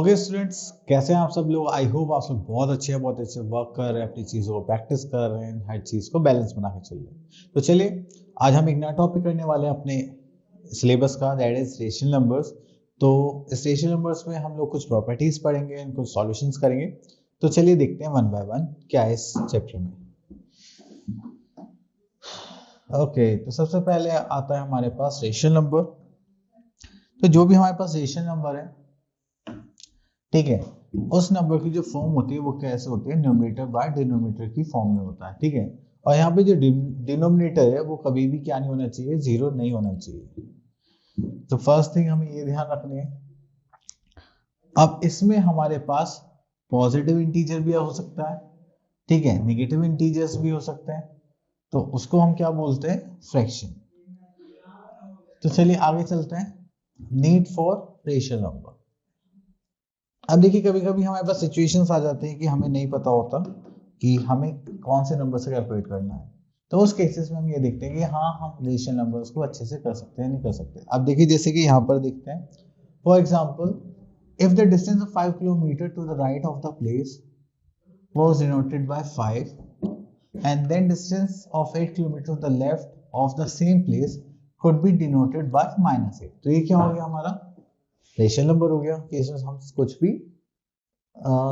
Okay students, कैसे हैं आप सब लोग। आई होप आप सब बहुत अच्छे वर्क कर रहे हैं, अपनी चीज़ों को प्रैक्टिस कर रहे हैं, हर चीज़ को बैलेंस बना के चल रहे हैं। तो चलिए आज हम एक नया टॉपिक करने वाले हैं अपने सिलेबस का, दैट इज रेशनल नंबर्स। तो इस रेशनल नंबर्स में हम लोग कुछ प्रॉपर्टीज पढ़ेंगे, कुछ सॉल्यूशंस करेंगे। तो चलिए देखते हैं वन बाय वन क्या है इस चैप्टर में। ओके, तो सबसे पहले आता है हमारे पास रेशनल नंबर। तो जो भी हमारे पास रेशनल नंबर है, ठीक है, उस नंबर की जो फॉर्म होती है वो कैसे होती है, न्यूमरेटर बाय डिनोमिनेटर की फॉर्म में होता है। ठीक है, और यहाँ पे जो डिनोमिनेटर है वो कभी भी क्या नहीं होना चाहिए, जीरो नहीं होना चाहिए। तो फर्स्ट थिंग हमें ये ध्यान रखनी है। अब इसमें हमारे पास पॉजिटिव इंटीजर भी हो सकता है, ठीक है, नेगेटिव इंटीजर्स भी हो सकते हैं। तो उसको हम क्या बोलते हैं, फ्रैक्शन। तो चलिए आगे चलते हैं। Need for rational number. अब देखिए कभी कभी हमारे पास सिचुएशंस आ जाते हैं कि हमें नहीं पता होता कि हमें कौन से नंबर से कैलकुलेट करना है। तो उस केसेस में हम ये देखते हैं कि हाँ, हम रेशनल नंबर्स को अच्छे से कर सकते हैं, नहीं कर सकते। अब देखिए जैसे कि यहाँ पर देखते हैं, for example, if the distance of 5 kilometre to the right of the place was denoted by 5 and then distance of 8 kilometer to the left of the same place could be denoted by -8। तो ये क्या हो गया, हमारा rational number हो गया कि इसमें हम कुछ भी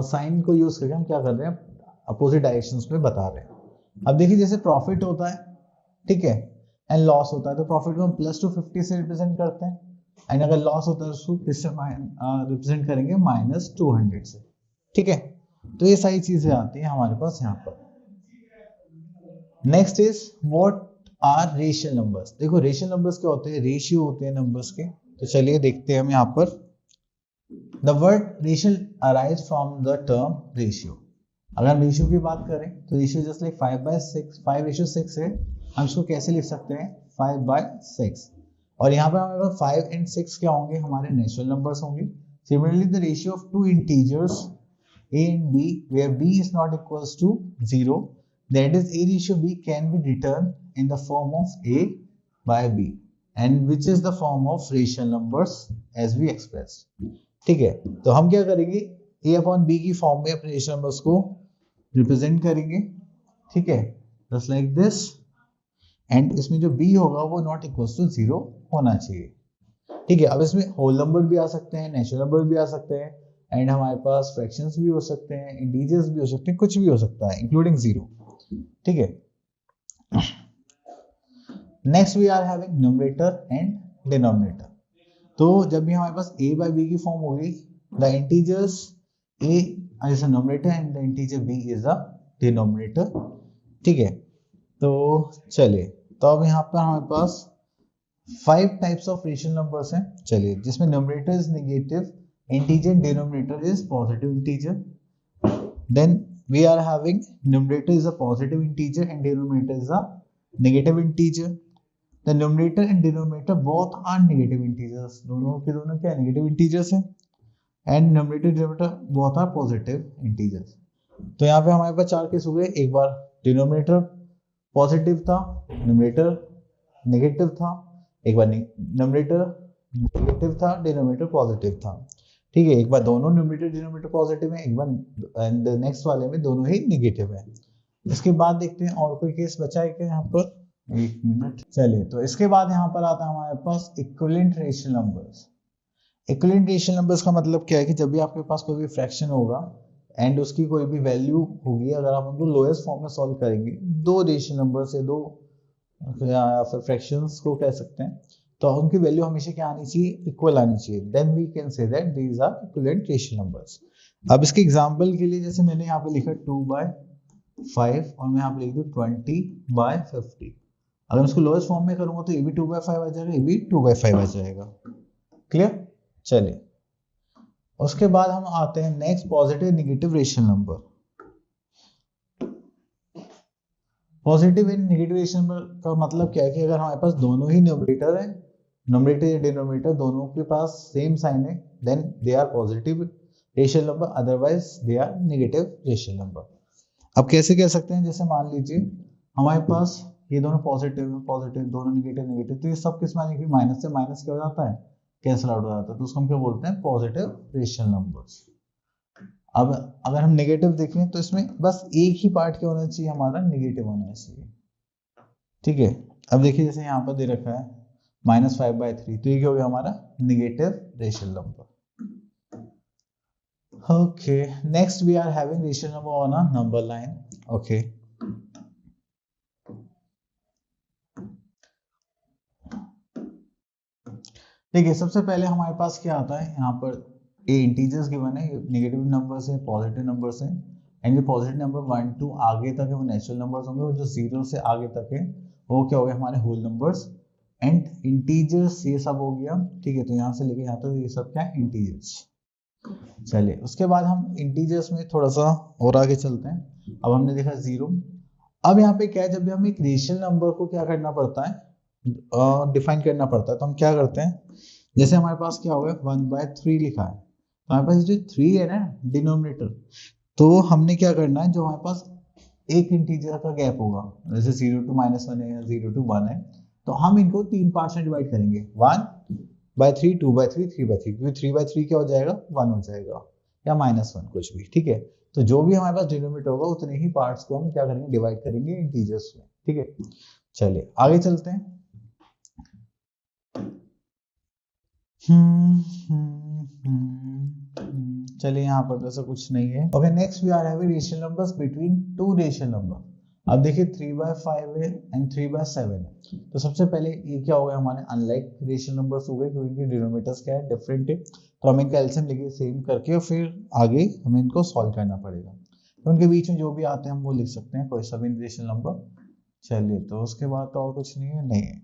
साइन को यूज करके हम क्या कर रहे हैं, अपोजिट डायरेक्शंस में बता रहे हैं। अब देखिए जैसे प्रॉफिट होता है, ठीक है, एंड लॉस होता है। तो प्रॉफिट को हम +250 से रिप्रेजेंट करते हैं, एंड अगर लॉस होता है उसको किससे रिप्रेजेंट करेंगे, -200 से। ठीक है, तो ये सारी चीजें आती हैं हमारे पास यहाँ पर। Next is what are rational numbers. देखो रेशियल नंबर्स क्या होते हैं, रेशियो होते हैं नंबर्स के। तो चलिए देखते हैं हम यहाँ पर। The word racial arise from the term ratio. अगर हम रेशियो की बात करें तो रेशियो जस्ट लाइक 5/6, 5:6 है। हम इसको कैसे लिख सकते हैं, 5/6। और यहाँ पर हमारे पास 5 and 6 क्या होंगे, हमारे नेचुरल नंबर्स होंगे। Similarly the ratio of two integers A and B, where B is not equals to 0, that is A ratio B can be written in the form of A by B, and which is the form of rational numbers as we expressed। ठीक है, तो हम क्या करेंगे, A upon B की form में अपने rational numbers को रिप्रेजेंट करेंगे। ठीक है, जस्ट लाइक दिस, एंड इसमें जो B होगा वो नॉट इक्वल्स टू 0 होना चाहिए। ठीक है, अब इसमें होल नंबर भी आ सकते हैं, नेचुरल नंबर भी आ सकते हैं, एंड हमारे पास फ्रैक्शंस भी हो सकते हैं, इंटीजर्स भी हो सकते हैं, कुछ भी हो सकता है इंक्लूडिंग 0। ठीक है, next we are having numerator and denominator. तो जब भी हमारे पास a by b की फॉर्म होगी, the integers a is a numerator and the integer b is a denominator. ठीक है, तो चलिए, तो अब यहाँ पर हमारे पास 5 टाइप्स ऑफ रेशनल नंबर्स हैं। चलिए, जिसमें numerator is negative, integer, denominator is positive integer. Then we are having numerator is a positive integer and denominator is a negative integer. The numerator and denominator both are negative integers, दोनों के दोनों क्या negative integers हैं, and numerator denominator both are positive integers। तो यहाँ पे हमारे पास 4 case हो गए। एक बार डिनोमिनेटर पॉजिटिव था, न्यूमरेटर नेगेटिव था, एक बार न्यूमरेटर नेगेटिव था, डिनोमिनेटर पॉजिटिव था। ठीक है, एक बार दोनों न्यूमरेटर डिनोमिनेटर पॉजिटिव है, एक बार एंड नेक्स्ट वाले में दोनों ही नेगेटिव है। इसके बाद देखते हैं और कोई केस बचा है क्या यहाँ पर, एक मिनट। चलिए, तो इसके बाद यहाँ पर आता है हमारे पास equivalent rational numbers. Equivalent rational numbers का मतलब क्या है कि जब भी आपके पास कोई भी फ्रैक्शन होगा एंड उसकी कोई भी वैल्यू होगी, अगर आप उनको लोएस्ट फॉर्म में सॉल्व करेंगे, दो रेशनल नंबर से, दो या फिर फ्रैक्शंस को कह सकते हैं, तो उनकी वैल्यू हमेशा क्या आनी चाहिए, इक्वल आनी चाहिए। Then we can say that these are equivalent rational numbers. अब इसके एग्जांपल के लिए जैसे मैंने यहाँ पे लिखा 2/5 और मैं यहाँ पे लिख दूँ 20/50। अगर मैं इसको लोएस्ट फॉर्म में करूंगा तो ये भी 2/5 आ जाएगा, ये भी 2/5 आ जाएगा। क्लियर। चलिए, उसके बाद हम आते हैं next, positive negative rational number. Positive and negative rational number का मतलब क्या है कि अगर हमारे पास दोनों ही न्यूमरेटर है, न्यूमरेटर या डिनोमिनेटर दोनों के पास सेम साइन है, then they are positive rational number, otherwise they are negative rational number. अब कैसे कह सकते हैं, जैसे मान लीजिए हमारे पास ये दोनों पॉजिटिव है, पॉजिटिव, दोनों नेगेटिव नेगेटिव, तो ये सब किस माने कि माइनस से माइनस क्या हो जाता है, कैंसिल आउट हो जाता है, तो उसको हम क्या बोलते हैं, पॉजिटिव रेशनल नंबर्स। अब अगर हम नेगेटिव देखें तो इसमें बस एक ही पार्ट क्या होना चाहिए, हमारा नेगेटिव होना चाहिए, ठीक है। अब देखिए जैसे यहाँ पर दे रखा है -5/3, तो ये क्या हो गया हमारा negative rational number. Okay, next we are having rational number on a number line. Okay. देखिए सबसे पहले हमारे पास क्या आता है, यहाँ पर ये इंटीजर्स गिवन है, नेगेटिव नंबर्स है, पॉजिटिव नंबर्स है, एंड जो पॉजिटिव नंबर 1 2 आगे तक है वो नेचुरल नंबर्स होंगे, और जो 0 से आगे तक है वो क्या हो गया हमारे होल नंबर्स, एंड इंटीजर्स ये सब हो गया, ठीक है। तो यहाँ से लेके यहाँ तक ये सब क्या है, इंटीजर्स। चलिए उसके बाद हम इंटीजर्स में थोड़ा सा और आगे चलते हैं। अब हमने देखा 0। अब यहाँ पे क्या है, जब भी हम एक रेशनल नंबर को क्या करना पड़ता है, डिफाइन करना पड़ता है, तो हम क्या करते हैं, जैसे हमारे पास क्या होगा 1/3 लिखा है, तो हमारे पास जो 3 है ना डिनोमिनेटर, तो हमने क्या करना है, जो हमारे पास एक इंटीजर का गैप होगा, जैसे 0 to -1 है या 0 to 1 है, तो हम इनको 3 पार्ट्स में डिवाइड करेंगे, 1/3 2/3 3/3, क्योंकि 3/3 क्या हो जाएगा 1 हो जाएगा, या -1 कुछ भी, ठीक है। तो जो भी हमारे पास डिनोमिनेटर होगा उतने ही पार्ट्स को हम क्या करेंगे, डिवाइड करेंगे इंटीजर्स में, ठीक है। चलिए आगे चलते हैं। चलिए यहाँ पर ऐसा कुछ नहीं है। Okay, next we are having rational numbers between two rational number. अब देखिए 3/5 है एंड 3/7 है, तो सबसे पहले ये क्या हो गया हमारे अनलाइक रेशनल नंबर्स हो गए, क्योंकि इनके डिनोमिनेटर्स क्या है, डिफरेंट है, तो हम इनका एलसीएम लेके सेम करके और फिर आगे हमें इनको सॉल्व करना पड़ेगा। तो उनके बीच में जो भी आते हैं हम वो लिख सकते हैं, कोई सा भी रेशनल नंबर। चलिए तो उसके बाद तो और कुछ नहीं है, नहीं है।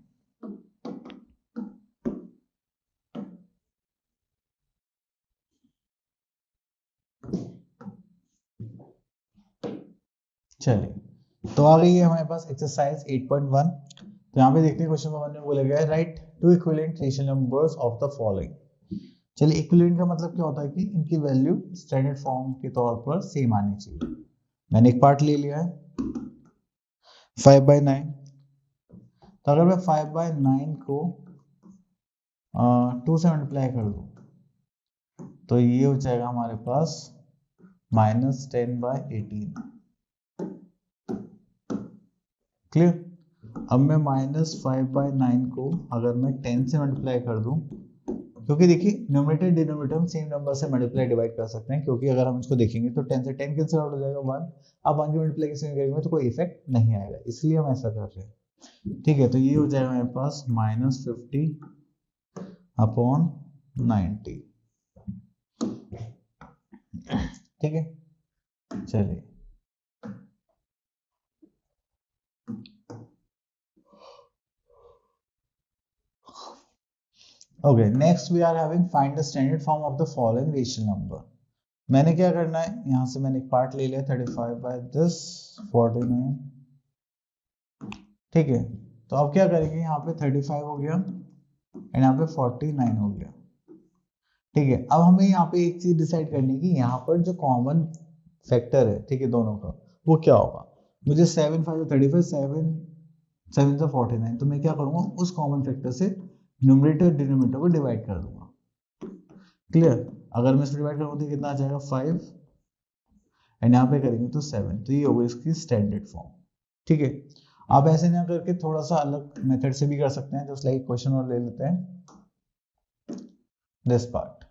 चलिए तो आ गई है हमारे पास एक्सरसाइज 8.1। तो यहाँ पे देखते हैं क्वेश्चन नंबर 1 में बोला गया है write two equivalent rational numbers of the following. चलिए इक्विवेलेंट का मतलब क्या होता है कि इनकी वैल्यू स्टैंडर्ड फॉर्म के तौर पर सेम आनी चाहिए। मैंने एक पार्ट ले लिया है 5/9, तो अगर मैं 5/9 को 2 से मल्टीप्लाई कर दूं तो ये हो जाएगा हमारे पास -10/18। क्लियर। अब मैं -5/9 को अगर मैं 10 से मल्टीप्लाई कर दूं, क्योंकि देखिए न्यूमरेटर डिनोमिनेटर हम सेम नंबर से मल्टीप्लाई डिवाइड कर सकते हैं, क्योंकि अगर हम इसको देखेंगे तो 10 से 10 कैंसिल आउट हो जाएगा 1। अब 1 की मल्टीप्लिकेशन करेंगे तो कोई इफेक्ट नहीं आएगा, इसलिए हम ऐसा कर रहे हैं, ठीक है। तो ये हो जाएगा मेरे पास -50/90, ठीक है। चलिए okay, next we are having find the standard form of the following rational number. मैंने क्या करना है, यहाँ से मैंने एक पार्ट ले लिया 35/this 49, ठीक है। तो अब क्या करेंगे, यहाँ पे 35 हो गया एंड यहाँ पे 49 हो गया, ठीक है। अब हमें यहाँ पे एक चीज डिसाइड करनी है कि यहाँ पर जो कॉमन फैक्टर है, ठीक है, दोनों का वो क्या होगा। मुझे 7 5 35 7 7 से 49, तो मैं क्या करूंगा उस कॉमन फैक्टर से न्यूमरेटर डिनोमिनेटर को डिवाइड कर दूंगा। क्लियर। अगर मैं इसको डिवाइड करूंगा तो कितना आ जाएगा 5 एंड यहाँ पे करेंगे तो 7, तो ये होगा इसकी स्टैंडर्ड फॉर्म, ठीक है। आप ऐसे ना करके थोड़ा सा अलग मेथड से भी कर सकते हैं, जस्ट लाइक क्वेश्चन और ले लेते हैं दिस पार्ट,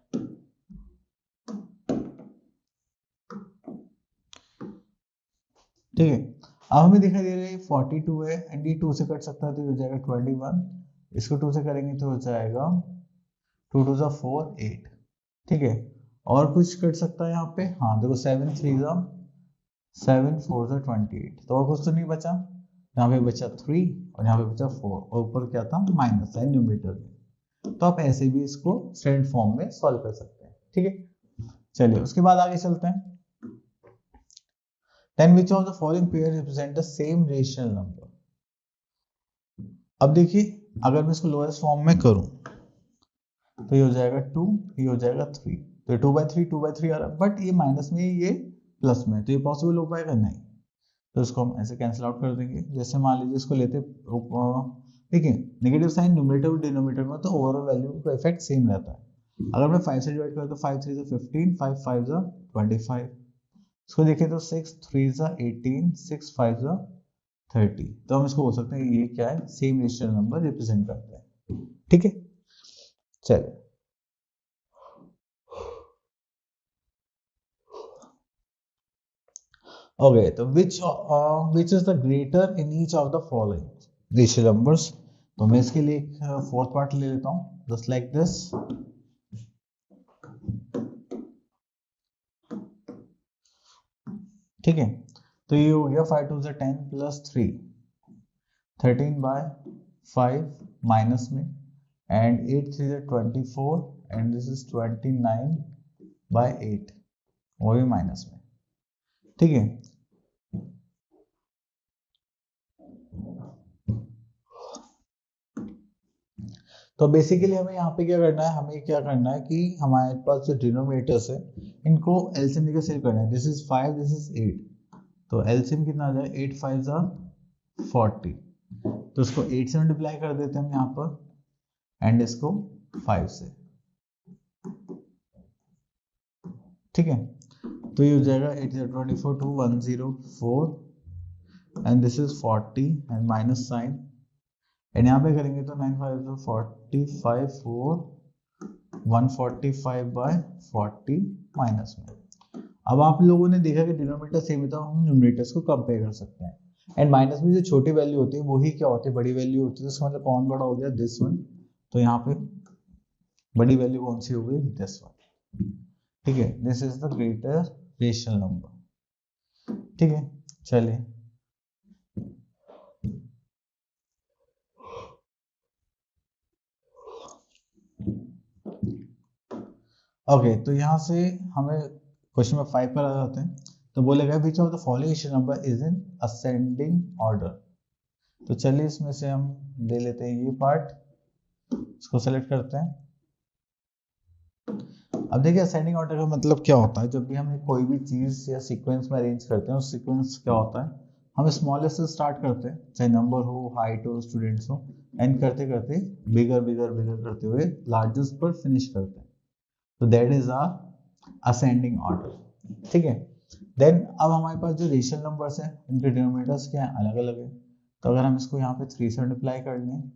ठीक है। अब हमें दिखाई दे रहा है 42 है एंड ये 2 से कट सकता है, तो हो जाएगा 21, इसको 2 से करेंगे तो हो जाएगा 2 2 4 8, ठीक है। और कुछ कट सकता है यहाँ पे, हाँ देखो 7 3 7 4 28, तो और कुछ तो नहीं बचा, यहाँ पे बचा 3 और यहाँ पे बचा 4 और ऊपर क्या था माइनस साइन न्यूमरेटर में। तो आप ऐसे भी इसको स्टैंडर्ड फॉर्म में सॉल्व कर सकते हैं, ठीक है। चलिए उसके बाद आगे चलते हैं। Then which of the following pair represent the same rational number? अब देखिए अगर मैं इसको लोएस्ट फॉर्म में करूं तो ये हो जाएगा 2, ये हो जाएगा 3, तो 2/3 आ रहा है, बट ये माइनस में ये प्लस में, तो ये पॉसिबल हो पाएगा नहीं, तो इसको हम ऐसे कैंसिल आउट कर देंगे। जैसे मान लीजिए इसको लेते ठीक है। नेगेटिव साइन न्यूमरेटर और डिनोमिनेटर में तो ओवरऑल वैल्यू का इफेक्ट सेम रहता है। अगर मैं 5 से डिवाइड करूँ तो 5 3 15, 5 5 25, इसको देखें तो 6 3 18, 6 5 30। तो हम इसको बोल सकते हैं ये क्या है, सेम रेशनल नंबर रिप्रेजेंट करता है। ठीक है, चलिए ओके। तो which is the greater in each of the following rational numbers. तो मैं इसके लिए एक फोर्थ पार्ट ले लेता हूँ, जस्ट लाइक दिस। ठीक है, तो ये हो गया 5 2 10 प्लस 3, 13/5 माइनस में, एंड 8 3 24, एंड दिस इज 29/8, वो भी माइनस में। ठीक है, तो बेसिकली हमें यहाँ पे क्या करना है, हमें क्या करना है कि हमारे पास जो डिनोमिनेटर्स है इनको एलसीएम लेकर सेव करना है। दिस इज 5, दिस इज 8, तो एलसीएम कितना आ जाए, 8 5 40, तो इसको 8 से मल्टीप्लाई कर देते हैं हम यहाँ पर, एंड इसको 5 से। ठीक है, तो ये हो जाएगा 8 24 2 104, and this is 40 and minus sign, and यहाँ पे करेंगे तो 9 5 45 4 145/40 माइनस में। अब आप लोगों ने देखा कि डिनोमिनेटर सेम है तो हम न्यूमरेटर्स को कंपेयर कर सकते हैं, एंड माइनस में जो छोटी वैल्यू होती है वही क्या होती है, बड़ी वैल्यू होती है। तो इसका मतलब कौन बड़ा हो गया, दिस वन। तो यहाँ पे बड़ी वैल्यू कौन सी हो गई, दिस वन। ठीक है, this is the greater rational number. ठीक है, चलिए ओके। तो यहाँ से हमें क्वेश्चन नंबर 5 पर आ जाते हैं। तो बोलेगा which of the following rational number is in ascending order. तो चलिए इसमें से हम ले लेते हैं ये पार्ट, इसको सेलेक्ट करते हैं। अब देखिए असेंडिंग ऑर्डर का मतलब क्या होता है, जब भी हम कोई भी चीज या सीक्वेंस में अरेंज करते हैं, उस सीक्वेंस क्या होता है, हम स्मॉलेस्ट से स्टार्ट करते हैं, चाहे नंबर हो, हाइट हो, स्टूडेंट्स हो, एंड करते करते बिगर बिगर बिगर करते हुए लार्जेस्ट पर फिनिश करते हैं। तो that is a ascending order. ठीक है, देन अब हमारे पास जो रेशनल नंबर्स हैं इनके डिनोमिनेटर्स क्या है, अलग अलग है। तो अगर हम इसको यहाँ पे 3 से मल्टीप्लाई कर लें,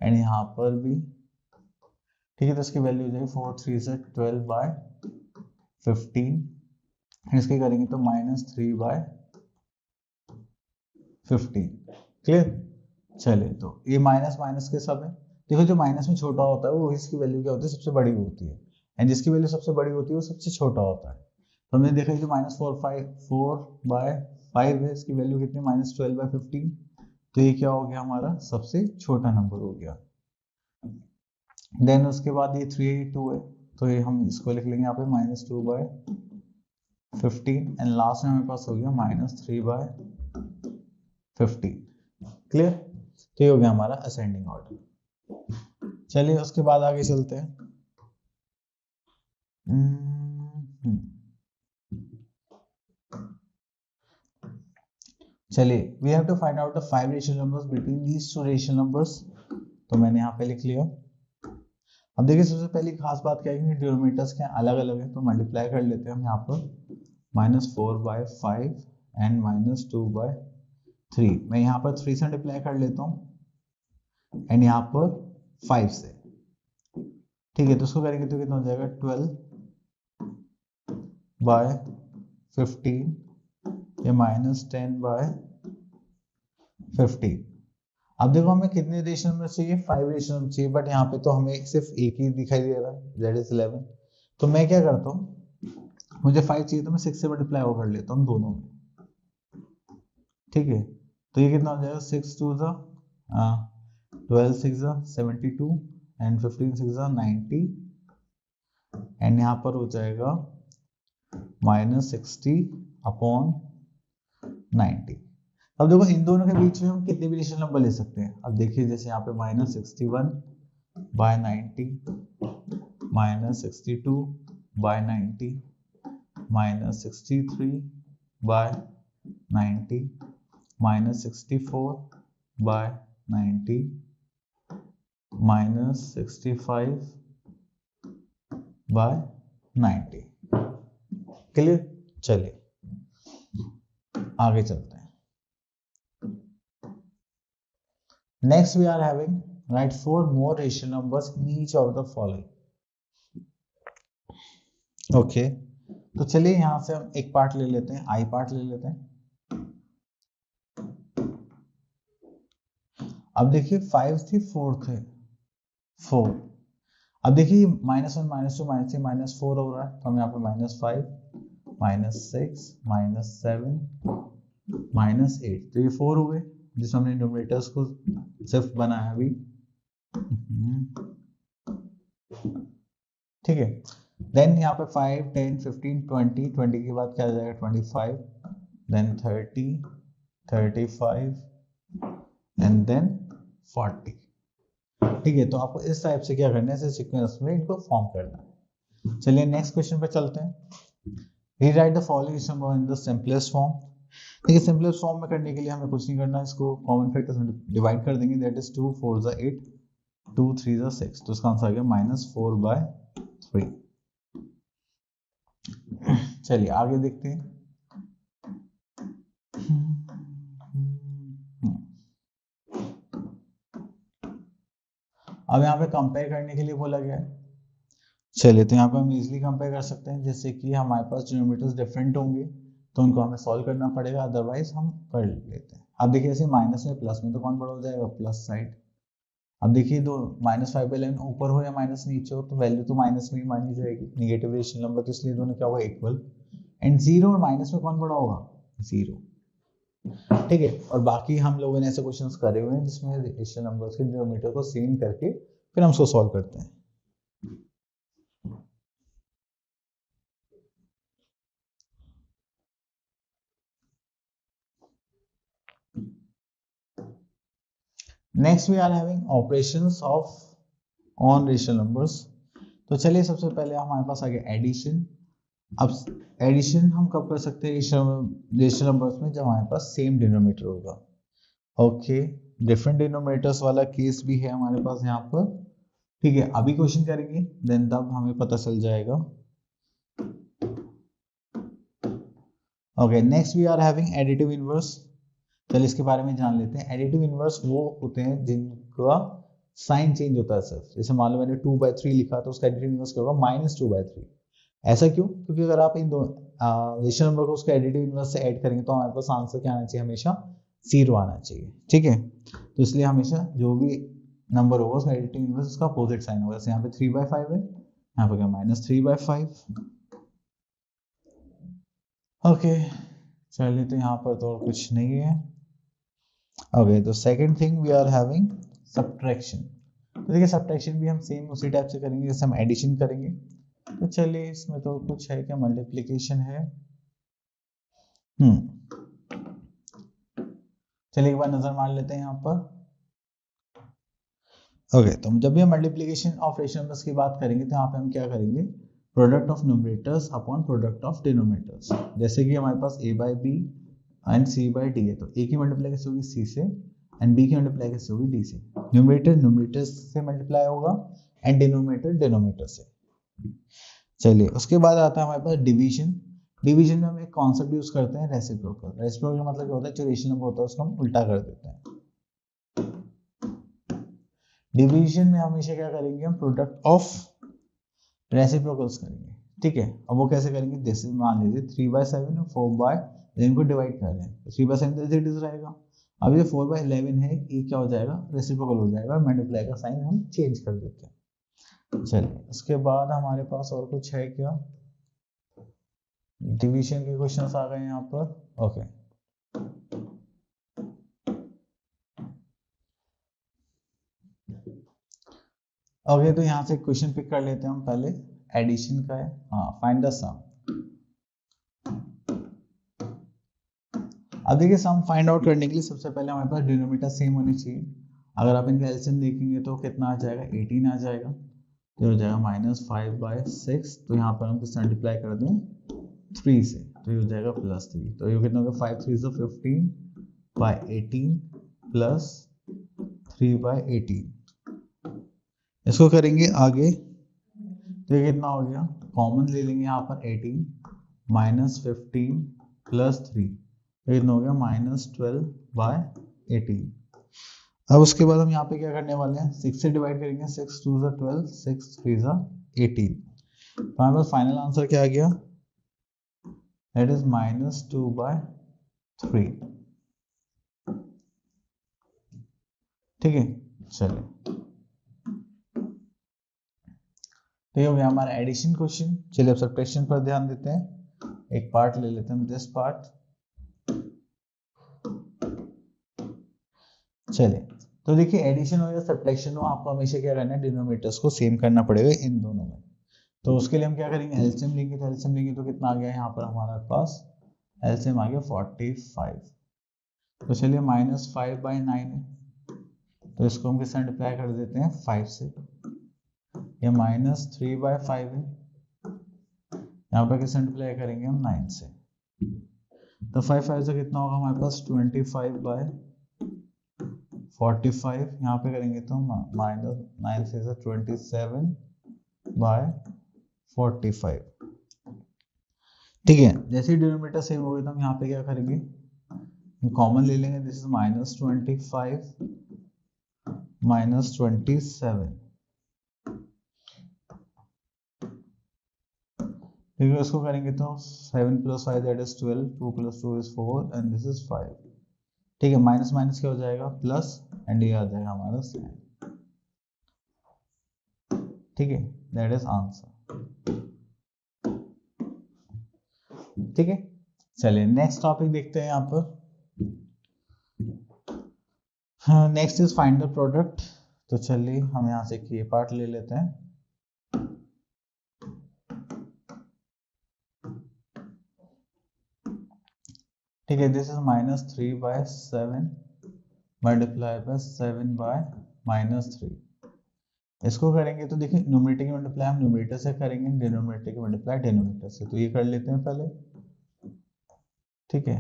एंड यहाँ पर भी, ठीक है, तो इसकी वैल्यू हो जाएगी 4 3 से 12/15, इसके करेंगे तो -3/15। क्लियर, चलिए तो ये माइनस माइनस के सब है। देखो जो माइनस में छोटा होता है वो इसकी वैल्यू क्या होती है, सबसे बड़ी होती है, एंड जिसकी वैल्यू सबसे बड़ी होती है वो सबसे छोटा होता है। तो हमने देखा जो -4/5 है, इसकी वैल्यू कितनी, -12/15। तो ये क्या हो गया, हमारा सबसे छोटा नंबर हो गया। देन उसके बाद ये 3 2 है, तो ये हम इसको लिख लेंगे यहाँ पे -2/15, एंड लास्ट में हमारे पास हो गया -3/15। क्लियर, तो ये हो गया हमारा असेंडिंग ऑर्डर। चलिए उसके बाद आगे चलते हैं। चलिए we have to find out the 5 rational numbers between these 2 rational numbers. तो मैंने यहाँ पे लिख लिया। अब देखिए सबसे पहली खास बात क्या है कि डिनोमिनेटर्स क्या अलग अलग है, तो मल्टीप्लाई कर लेते हैं हम यहाँ पर, -4/5 एंड -2/3। मैं यहाँ पर 3 से मल्टीप्लाई कर लेता हूँ, एंड यहाँ पर 5 से। ठीक है, तो उसको करेंगे तो कितना हो जाएगा, 12/15 या -10/15। अब देखो हमें कितने रेशनल नंबर चाहिए, 5 रेशनल नंबर चाहिए, बट यहाँ पे तो हमें सिर्फ एक ही दिखाई दे रहा है, दैट इज 11। तो मैं क्या करता हूँ, मुझे 5 चाहिए तो मैं 6 से मल्टीप्लाई कर लेता हूँ दोनों में। ठीक है, तो ये कितना हो जाएगा, 6 2 12 6 72, एंड 15 6 90, एंड यहाँ पर हो जाएगा -60/90। अब देखो इन दोनों के बीच में हम कितने भी रेशनल नंबर ले सकते हैं। अब देखिए जैसे यहाँ पे -61/90, -62/90, -63/90, -64/90, -65 बाय 90। क्लियर? चलिए आगे चलते हैं। Next we are having write 4 more rational numbers in each of the following. Okay, तो चलिए यहां से हम एक पार्ट ले लेते हैं, आई पार्ट ले लेते हैं। अब देखिए 5 थी 4 थे 4। अब देखिए -1 -2 -3 -4 हो रहा है, तो हम यहाँ पे -5 -6 -7 -8, तो ये 4 हो गए जिसमें हमने न्यूमरेटर्स को सिर्फ बनाया अभी। ठीक है, देन यहाँ पे 5 10 15 20 20 के बाद क्या आ जाएगा 25, देन 30 35 एंड देन 40। ठीक है, तो आपको इस टाइप से क्या करना है, इस सीक्वेंस में इनको फॉर्म करना है। चलिए नेक्स्ट क्वेश्चन पे चलते हैं। Rewrite the following number in the simplest form. देखिए सिंपलेस्ट फॉर्म में करने के लिए हमें कुछ नहीं करना, इसको कॉमन फैक्टर्स में डिवाइड कर देंगे, दैट इज 2 4 8 2 3 6, तो इसका आंसर आ गया -4/3। चलिए आगे देखते हैं। अब यहाँ पे कंपेयर करने के लिए बोला गया है। चलिए तो यहाँ पे हम इजीली कंपेयर कर सकते हैं, जैसे कि हमारे पास डिनोमिनेटर्स डिफरेंट होंगे तो उनको हमें सॉल्व करना पड़ेगा, अदरवाइज हम कर लेते हैं। अब देखिए ऐसे माइनस में प्लस में तो कौन बड़ा हो जाएगा, प्लस साइड। अब देखिए दो -5/11 ऊपर हो या माइनस नीचे हो तो वैल्यू तो माइनस में ही मानी जाएगी, निगेटिव रेशनल नंबर, तो इसलिए दोनों क्या होगा इक्वल। एंड 0 और माइनस में कौन बड़ा होगा, 0। ठीक है, और बाकी हम लोगों ने ऐसे क्वेश्चंस करे हुए हैं जिसमें रेशनल नंबर्स के डिनोमिनेटर को सेम करके फिर हम उसको सॉल्व करते हैं। Next we are having operations of on rational numbers. तो चलिए सबसे पहले हमारे पास आ गया एडिशन। अब एडिशन हम कब कर सकते हैं रेशनल नंबर्स में, जब हमारे पास सेम डिनोमिनेटर होगा। ओके, डिफरेंट डिनोमिनेटर्स वाला केस भी है हमारे पास यहाँ पर। ठीक है, अभी क्वेश्चन करेंगे देन तब हमें पता चल जाएगा। Okay, next we are having additive inverse. चलिए इसके बारे में जान लेते हैं। एडिटिव इनवर्स वो होते हैं जिनका साइन चेंज होता है सिर्फ, जैसे मान लो मैंने 2/3 लिखा तो उसका एडिटिव इनवर्स क्या होगा, -2/3। ऐसा क्यों, क्योंकि अगर आप इन दो रेशनल नंबर को उसके एडिटिव इनवर्स से ऐड करेंगे तो हमारे पास आंसर क्या आना चाहिए, हमेशा 0 आना चाहिए। ठीक है, तो इसलिए हमेशा जो भी नंबर होगा उसका एडिटिव इनवर्स उसका अपोजिट साइन होगा। जैसे यहाँ पे 3/5 है, यहाँ पे क्या -3/5। ओके, चलिए तो यहाँ पर तो और कुछ नहीं है। ओके, तो second thing we are having subtraction. तो देखिए सब्ट्रैक्शन भी हम सेम उसी टाइप से करेंगे जैसे हम एडिशन करेंगे। तो चलिए इसमें तो कुछ है क्या, मल्टीप्लिकेशन है। चलिए एक बार नजर मार लेते हैं यहाँ पर। ओके, तो जब भी हम मल्टीप्लिकेशन ऑफ रेशनल नंबर्स की बात करेंगे तो यहाँ पे हम क्या करेंगे, product of numerators upon product of denominators. जैसे कि हमारे पास a/b एंड c/d है, तो a की मल्टीप्लाई कैसे होगी c से एंड b की मल्टीप्लाई कैसे होगी d से। न्यूमरेटर न्यूमरेटर से मल्टीप्लाई होगा एंड डिनोमिनेटर डिनोमिनेटर से। चलिए उसके बाद आता है हमारे पास डिवीजन। डिवीजन में हम एक कॉन्सेप्ट यूज करते हैं रेसिप्रोकल। रेसिप्रोकल का मतलब क्या होता है, जो रेशनल नंबर होता है उसको हम उल्टा कर देते हैं। डिवीजन में हमेशा क्या करेंगे, हम प्रोडक्ट ऑफ रेसिप्रोकल्स करेंगे। ठीक है, अब वो कैसे करेंगे, जैसे मान लीजिए 3/7 और 4/, इनको डिवाइड कर रहे हैं तो 3/7 एज इट इज रहेगा। अब ये 4/11 है, ये क्या हो जाएगा, रेसिप्रोकल हो जाएगा, मल्टीप्लाई का साइन हम चेंज कर देते हैं। चलिए उसके बाद हमारे पास और कुछ है क्या, डिवीजन के क्वेश्चंस आ गए यहाँ पर। ओके, ओके, तो यहाँ से क्वेश्चन पिक कर लेते हैं हम। पहले एडिशन का है, हाँ, फाइंड द सम। अब देखिए सम फाइंड आउट करने के लिए सबसे पहले हमारे पास डिनोमिनेटर सेम होनी चाहिए। अगर आप इनका एलसीएम देखेंगे तो कितना आ जाएगा, 18 आ जाएगा, तो हो जाएगा -5/6। तो यहाँ पर हम किस मल्टीप्लाई कर दें 3 से, तो ये हो जाएगा +3। तो ये कितना होगा, 5 3 15/18 + 3/18। इसको करेंगे आगे, तो ये कितना हो गया, कॉमन ले लेंगे यहाँ पर 18 माइनस 15 प्लस 3, तो कितना हो गया -12/18। अब उसके बाद हम यहाँ पे क्या करने वाले हैं, 6 से डिवाइड करेंगे, 6 2 ज़ा 12, 6 3 ज़ा 18। तो हमारे पास फाइनल आंसर क्या आ गया, दैट इज -2/3। ठीक है, चलिए तो ये हो गया हमारा एडिशन क्वेश्चन। चलिए अब सब्ट्रैक्शन पर ध्यान देते हैं। एक पार्ट ले लेते हैं, दिस पार्ट। चलिए तो देखिए, एडिशन हो या सब्ट्रैक्शन हो, आपको हमेशा क्या करना है, डिनोमिनेटर्स को सेम करना पड़ेगा इन दोनों में। तो उसके लिए हम क्या करेंगे, एलसीएम लेंगे। तो एलसीएम लेंगे तो कितना आ गया यहाँ पर हमारे पास, एलसीएम आ गया 45। तो चलिए -5/9 है, तो इसको हम किससे मल्टीप्लाई कर देते हैं, 5 से। ये -3/5 है, यहाँ पर किससे मल्टीप्लाई करेंगे हम, 9 से। तो 5 से कितना होगा हमारे पास, 25/45। यहाँ पे करेंगे तो -9 से 27/45। ठीक है, जैसे ही डिनोमिनेटर सेम हो गया तो हम यहाँ पे क्या करेंगे, कॉमन ले लेंगे। This is -25 -27। ठीक है, इसको करेंगे तो 7 + 5 that is 12, 2 + 2 is 4 and this is 5। ठीक है, माइनस माइनस क्या हो जाएगा, प्लस, एंड ये आ जाएगा हमारा 7। ठीक है, दैट इज आंसर। ठीक है, चलिए नेक्स्ट टॉपिक देखते हैं यहाँ पर। Next is find the product. तो चलिए हम यहाँ से ये पार्ट ले लेते हैं। ठीक है, दिस इज -3/7 मल्टीप्लाई बाय 7/-3। इसको करेंगे तो देखिए, न्यूमरेटर की मल्टीप्लाई हम न्यूमरेटर से करेंगे, डिनोमिनेटर की मल्टीप्लाई डिनोमिनेटर से। तो ये कर लेते हैं पहले। ठीक है,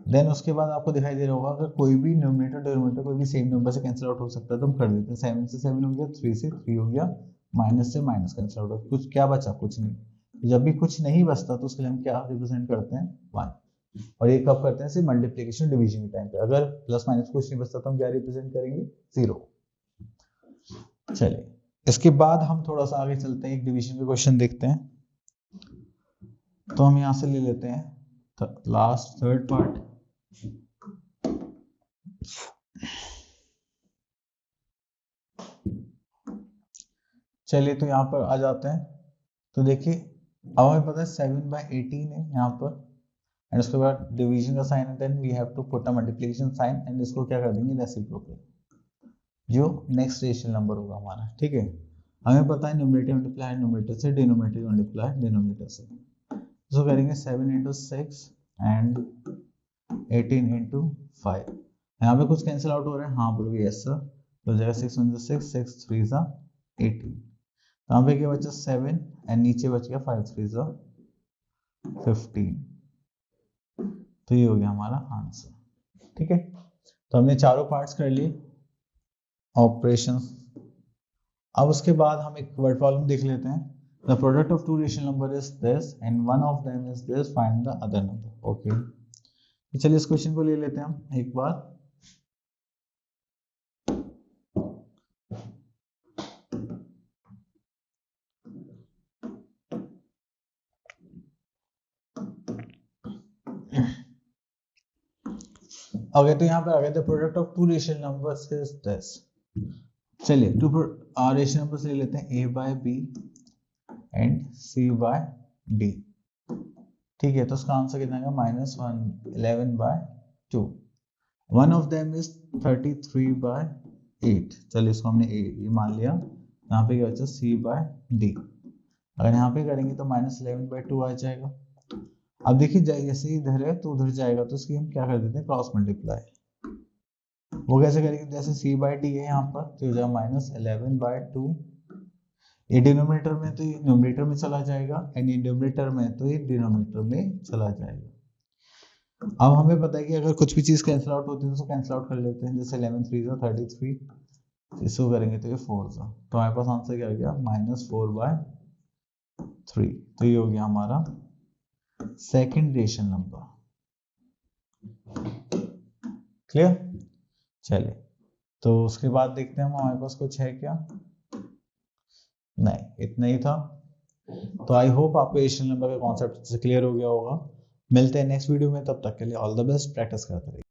देन उसके बाद आपको दिखाई दे रहा होगा, अगर कोई भी न्यूमरेटर डिनोमिनेटर कोई भी सेम नंबर से कैंसिल आउट हो सकता है तो हम कर देते हैं। 7 से 7 हो गया, 3 से 3 हो गया, माइनस से माइनस कैंसिल आउट हो गया, कुछ क्या बचा, कुछ नहीं। जब भी कुछ नहीं बचता तो उसके लिए हम क्या रिप्रेजेंट करते हैं, 1। और ये कब करते हैं, सिर्फ मल्टीप्लिकेशन डिवीजन के टाइम पे। अगर प्लस माइनस कुछ नहीं बचता तो हम क्या रिप्रेजेंट करेंगे, 0। चलिए इसके बाद हम थोड़ा सा आगे चलते हैं, एक डिवीजन का क्वेश्चन देखते हैं। तो हम यहाँ से ले लेते हैं लास्ट थर्ड पार्ट। चलिए तो यहाँ पर आ जाते हैं। तो देखिए, अब हमें पता है 7/18 है यहाँ पर, एंड उसके बाद डिवीजन का साइन है, then we have to put a multiplication sign, and इसको क्या कर देंगे, रेसिप्रोकल, जो नेक्स्ट रेशनल नंबर होगा हमारा। ठीक है, हमें पता है न्यूमरेटर मल्टीप्लाई न्यूमरेटर से, डिनोमिनेटर मल्टीप्लाई डिनोमिनेटर से। तो करेंगे 7 × 6 एंड 18 × 5। यहाँ पे कुछ कैंसिल आउट हो रहा है, हाँ बोलोगे यस सर। तो जगह 6 × 6, 6 3 ज़ा 18। यहाँ पे क्या बचा, 7, एंड नीचे बच गया 5 3 ज़ा 15। तो ये हो गया हमारा आंसर। ठीक है, तो हमने चारों पार्ट्स कर लिए ऑपरेशन। अब उसके बाद हम एक वर्ड प्रॉब्लम देख लेते हैं। The product of two rational number is this and one of them is this, find the other number. Okay, चलिए इस क्वेश्चन को ले लेते हैं हम एक बार। ओके, तो यहाँ पे आ गया, the product of two rational numbers is this. चलिए टू रेशनल नंबर्स ले लेते हैं, a/b एंड c/d। ठीक है, तो उसका आंसर कितना आएगा, -11/2। One of them is 33/8। चलिए इसको हमने ए मान लिया। यहाँ पे क्या बचा, c/d। अगर यहाँ पे करेंगे तो -11/2 आ जाएगा। अब देखिए, जैसे ही इधर है तो उधर जाएगा, तो इसकी हम क्या कर देते हैं, क्रॉस मल्टीप्लाई। वो कैसे करेंगे, जैसे c/d है यहाँ पर, तो हो जाएगा -11/2। ये डिनोमिनेटर में तो ये न्यूमरेटर में चला जाएगा, एंड ये न्यूमरेटर में तो ये डिनोमिनेटर में चला जाएगा। अब हमें पता है कि अगर कुछ भी चीज कैंसिल आउट होती है तो कैंसिल आउट कर लेते हैं। जैसे 11 3 ज़ा 33, इसको करेंगे तो ये 4 था, तो हमारे पास आंसर क्या आ गया -4/3। तो ये हो गया हमारा सेकंड रेशनल नंबर। क्लियर? चलिए, तो उसके बाद देखते हैं हम हमारे पास कुछ है क्या। नहीं, इतना ही था। तो आई होप आपको रेशनल नंबर का कॉन्सेप्ट से क्लियर हो गया होगा। मिलते हैं नेक्स्ट वीडियो में, तब तक के लिए ऑल द बेस्ट, प्रैक्टिस करते रहिए।